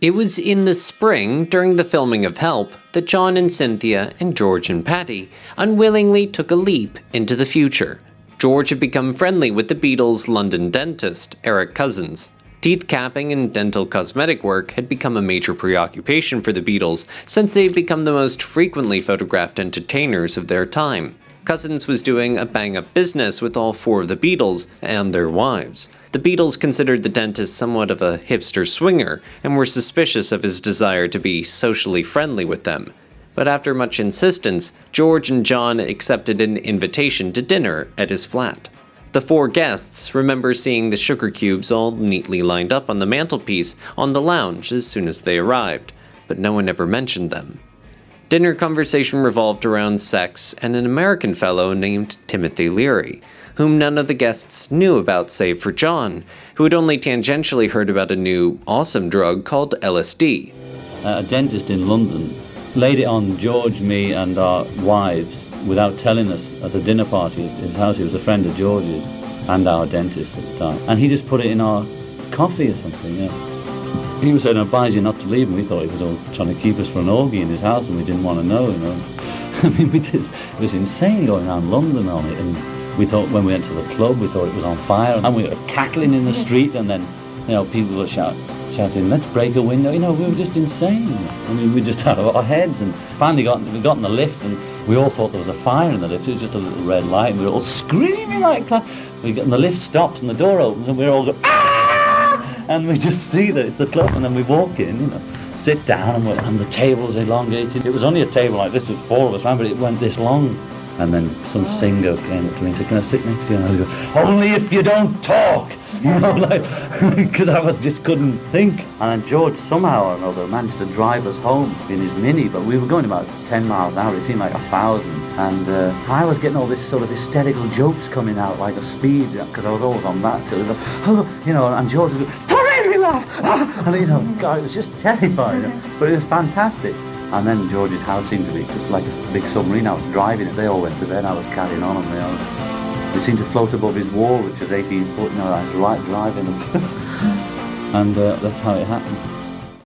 It was in the spring, during the filming of Help, that John and Cynthia and George and Patty unwillingly took a leap into the future. George had become friendly with the Beatles' London dentist, Eric Cousins. Teeth capping and dental cosmetic work had become a major preoccupation for the Beatles since they had become the most frequently photographed entertainers of their time. Cousins was doing a bang-up business with all four of the Beatles and their wives. The Beatles considered the dentist somewhat of a hipster swinger and were suspicious of his desire to be socially friendly with them. But after much insistence, George and John accepted an invitation to dinner at his flat. The four guests remember seeing the sugar cubes all neatly lined up on the mantelpiece on the lounge as soon as they arrived, but no one ever mentioned them. Dinner conversation revolved around sex and an American fellow named Timothy Leary, whom none of the guests knew about save for John, who had only tangentially heard about a new, awesome drug called LSD. A dentist in London laid it on George, me and our wives without telling us at the dinner party at his house. He was a friend of George's and our dentist at the time. And he just put it in our coffee or something, yeah. He was saying, I advise you not to leave, and we thought he was all trying to keep us for an orgy in his house, and we didn't want to know, you know. I mean, it was insane going around London on it, and we thought when we went to the club, we thought it was on fire, and we were cackling in the street, and then, you know, people were shouting, let's break a window, you know, we were just insane. I mean, we just had our heads, and finally we got in the lift, and we all thought there was a fire in the lift. It was just a little red light, and we were all screaming like that. And the lift stops, and the door opens, and we were all going, ah! And we just see that it's the club, and then we walk in, you know, sit down, and the table's elongated. It was only a table like this with four of us around, but it went this long. And then some singer came up to me and said, can I sit next to you? And I go, only if you don't talk! You know, like, because just couldn't think. And then George somehow or another managed to drive us home in his Mini, but we were going about 10 miles an hour, it seemed like 1,000. And I was getting all this sort of hysterical jokes coming out, like a speed, because I was always on that, till you know, and George was going, don't make me laugh! And, you know, God, it was just terrifying, but it was fantastic. And then George's house seemed to be like a big submarine. I was driving it, they all went to bed, I was carrying on, and they seemed to float above his wall, which was 18 foot, you know, I was right driving them. And that's how it happened.